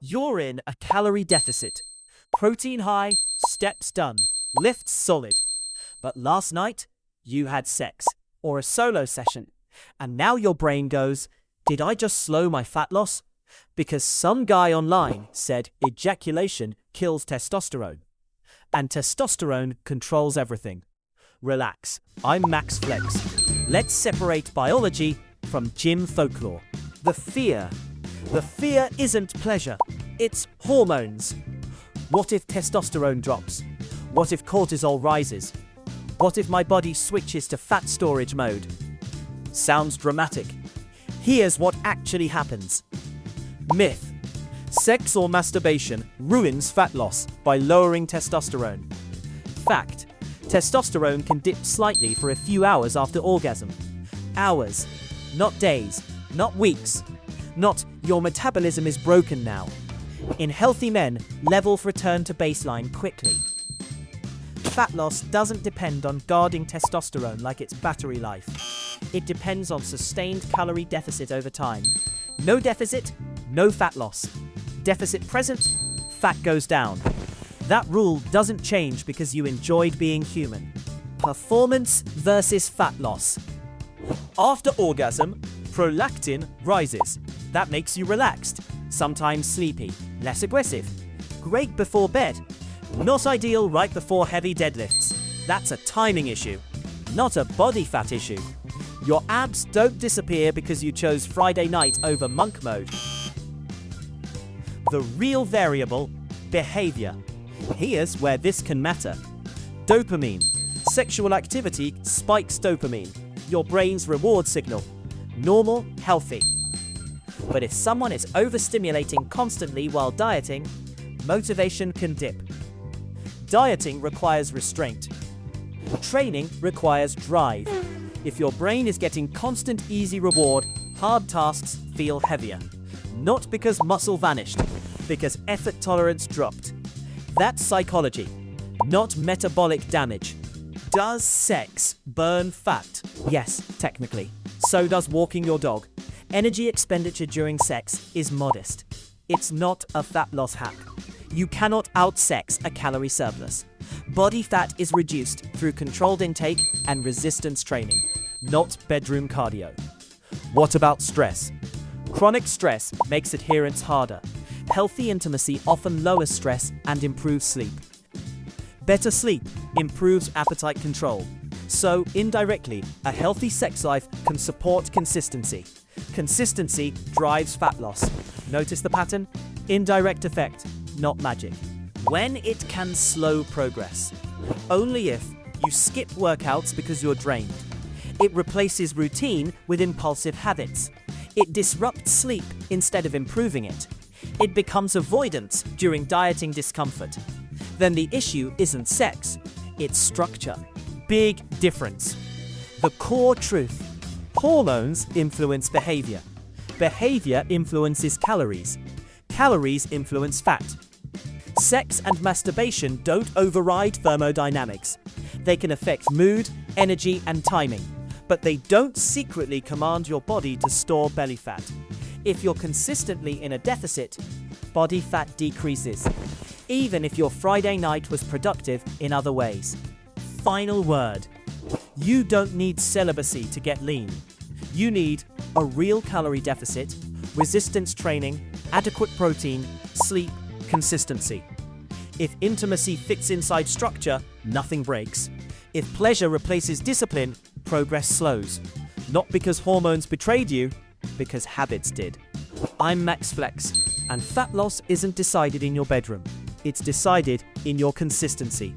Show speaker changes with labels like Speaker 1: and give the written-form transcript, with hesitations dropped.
Speaker 1: You're in a calorie deficit. Protein high, steps done, lifts solid. But last night, you had sex, or a solo session, and now your brain goes, did I just slow my fat loss? Because some guy online said ejaculation kills testosterone. And testosterone controls everything. Relax, I'm Max Flex. Let's separate biology from gym folklore. The fear isn't pleasure, it's hormones. What if testosterone drops? What if cortisol rises? What if my body switches to fat storage mode? Sounds dramatic. Here's what actually happens. Myth: sex or masturbation ruins fat loss by lowering testosterone. Fact: testosterone can dip slightly for a few hours after orgasm. Hours, not days, not weeks. Not your metabolism is broken now. In healthy men, levels return to baseline quickly. Fat loss doesn't depend on guarding testosterone like it's battery life. It depends on sustained calorie deficit over time. No deficit, no fat loss. Deficit present, fat goes down. That rule doesn't change because you enjoyed being human. Performance versus fat loss. After orgasm, prolactin rises. That makes you relaxed, sometimes sleepy, less aggressive. Great before bed. Not ideal right before heavy deadlifts. That's a timing issue, not a body fat issue. Your abs don't disappear because you chose Friday night over monk mode. The real variable, behavior. Here's where this can matter. Dopamine. Sexual activity spikes dopamine, your brain's reward signal. Normal, healthy. But if someone is overstimulating constantly while dieting, motivation can dip. Dieting requires restraint. Training requires drive. If your brain is getting constant easy reward, hard tasks feel heavier. Not because muscle vanished, because effort tolerance dropped. That's psychology, not metabolic damage. Does sex burn fat? Yes, technically. So does walking your dog. Energy expenditure during sex is modest. It's not a fat loss hack. You cannot out-sex a calorie surplus. Body fat is reduced through controlled intake and resistance training, not bedroom cardio. What about stress? Chronic stress makes adherence harder. Healthy intimacy often lowers stress and improves sleep. Better sleep improves appetite control. So, indirectly, a healthy sex life can support consistency. Consistency drives fat loss. Notice the pattern? Indirect effect, not magic. When it can slow progress. Only if you skip workouts because you're drained. It replaces routine with impulsive habits. It disrupts sleep instead of improving it. It becomes avoidance during dieting discomfort. Then the issue isn't sex, it's structure. Big difference. The core truth. Hormones influence behavior. Behavior influences calories. Calories influence fat. Sex and masturbation don't override thermodynamics. They can affect mood, energy, and timing, but they don't secretly command your body to store belly fat. If you're consistently in a deficit, body fat decreases, even if your Friday night was productive in other ways. Final word. You don't need celibacy to get lean. You need a real calorie deficit, resistance training, adequate protein, sleep, consistency. If intimacy fits inside structure, nothing breaks. If pleasure replaces discipline, progress slows. Not because hormones betrayed you, because habits did. I'm Max Flex, and fat loss isn't decided in your bedroom. It's decided in your consistency.